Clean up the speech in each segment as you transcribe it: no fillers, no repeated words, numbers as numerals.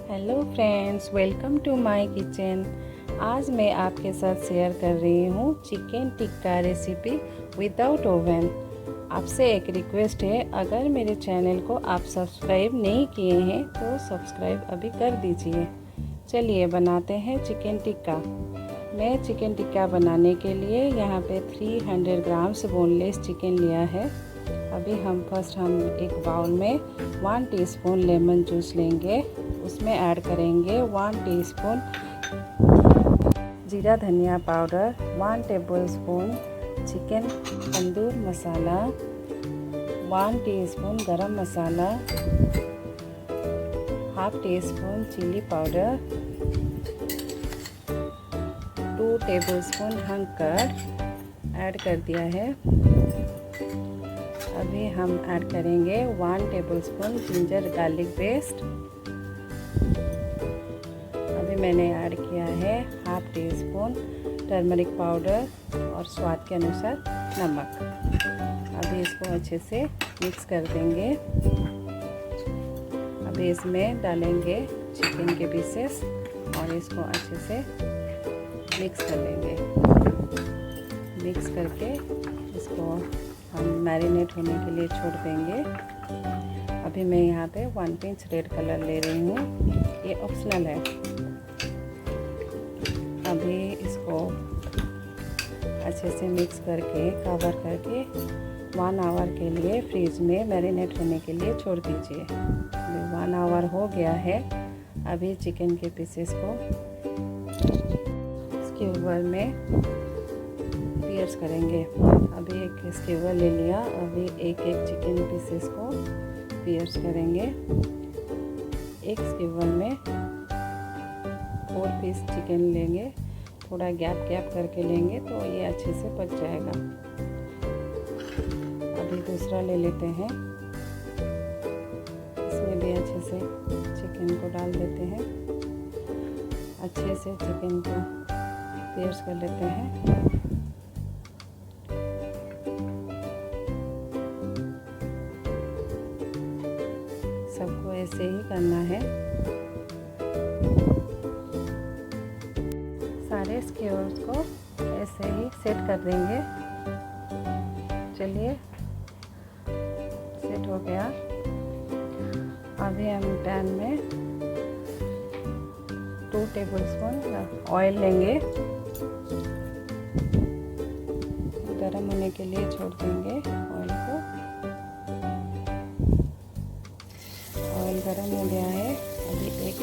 Hello friends, welcome to my kitchen. आज मैं आपके साथ शेयर कर रही हूँ chicken tikka recipe without oven. आपसे एक रिक्वेस्ट है, अगर मेरे चैनल को आप सब्सक्राइब नहीं किए हैं तो सब्सक्राइब अभी कर दीजिए। चलिए बनाते हैं चिकन टिक्का। मैं चिकन टिक्का बनाने के लिए यहाँ पे 300 ग्राम्स बोनलेस चिकन लिया है। अभी हम एक बाउल में 1 टीस्पून लेमन जूस लेंगे। उसमें ऐड करेंगे 1 टीस्पून जीरा धनिया powder, 1 tablespoon chicken tandoor masala, 1 teaspoon garam masala, half teaspoon chilli powder, 2 tablespoon hung curd add कर दिया है। अभी हम ऐड करेंगे 1 टेबलस्पून जिंजर गार्लिक पेस्ट। अभी मैंने ऐड किया है हाफ टीस्पून टर्मरिक पाउडर और स्वाद के अनुसार नमक। अभी इसको अच्छे से मिक्स कर देंगे। अभी इसमें डालेंगे चिकन के पीसेस और इसको अच्छे से मिक्स कर लेंगे। मिक्स करके इसको हम मैरिनेट होने के लिए छोड़ देंगे। अभी मैं यहाँ पे 1 पिंच रेड कलर ले रही हूँ, ये ऑप्शनल है। अभी इसको अच्छे से मिक्स करके कवर करके 1 आवर के लिए फ्रीज में मैरिनेट होने के लिए छोड़ दीजिए। 1 आवर हो गया है। अभी चिकन के पीसेस को स्क्यूवर में पियर्स करेंगे। अभी एक स्क्यूवर ले लिया। अभी एक चिकन पीसेस को पियर्स करेंगे। एक स्क्यूवर में 4 पीस चिकन लेंगे। थोड़ा गैप करके लेंगे तो ये अच्छे से पक जाएगा। अभी दूसरा ले लेते हैं। इसमें भी अच्छे से चिकन को डाल देते हैं। अच्छे से चिकन को पियर्स कर लेते हैं। सबको ऐसे ही करना है। सारे स्क्यूअर्स को ऐसे ही सेट कर देंगे। चलिए, सेट हो गया। अभी हम पैन में 2 टेबलस्पून ऑयल लेंगे। गरम होने के लिए छोड़ देंगे ऑयल को। ऑयल गरम हो गया है। अभी एक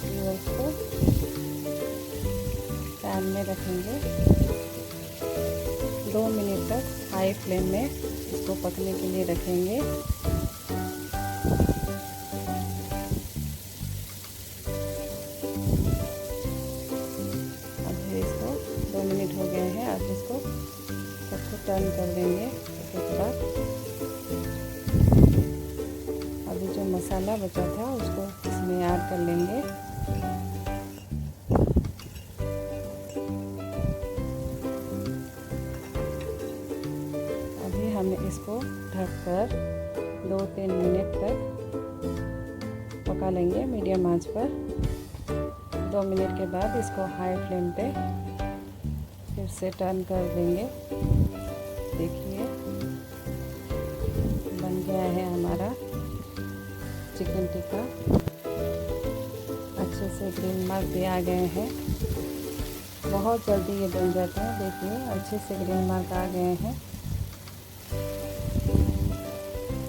व्यूअर्स को पैन में रखेंगे। 2 मिनट तक हाई फ्लेम में इसको पकने के लिए रखेंगे। अभी इसको 2 मिनट हो गए हैं। अब इसको सबको टर्न कर देंगे एक बार। अभी जो मसाला बचा था उसको इसमें ऐड कर लेंगे। अभी हम इसको ढककर 2-3 मिनट तक पका लेंगे मीडियम आंच पर। 2 मिनट के बाद इसको हाई फ्लेम पे फिर से टर्न कर देंगे। देखिए, बन गया है हमारा चिकन टिक्का। अच्छे से ग्रीन मार्क भी आ गए हैं। बहुत जल्दी ये बन जाते हैं। देखिए, अच्छे से ग्रीन मार्क आ गए हैं।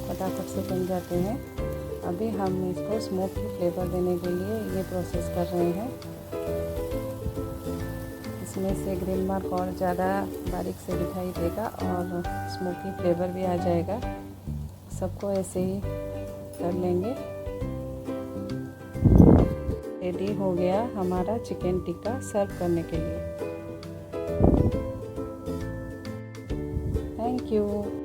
फटाफट से बन जाते हैं। अभी हम इसको स्मोकी फ्लेवर देने के लिए ये प्रोसेस कर रहे हैं। इसमें से ग्रीन मार्क और ज़्यादा बारीक से दिखाई देगा और स्मोकी फ्लेवर भी आ जाएगा। सबको ऐसे ही कर लेंगे। रेडी हो गया हमारा चिकन टिक्का सर्व करने के लिए।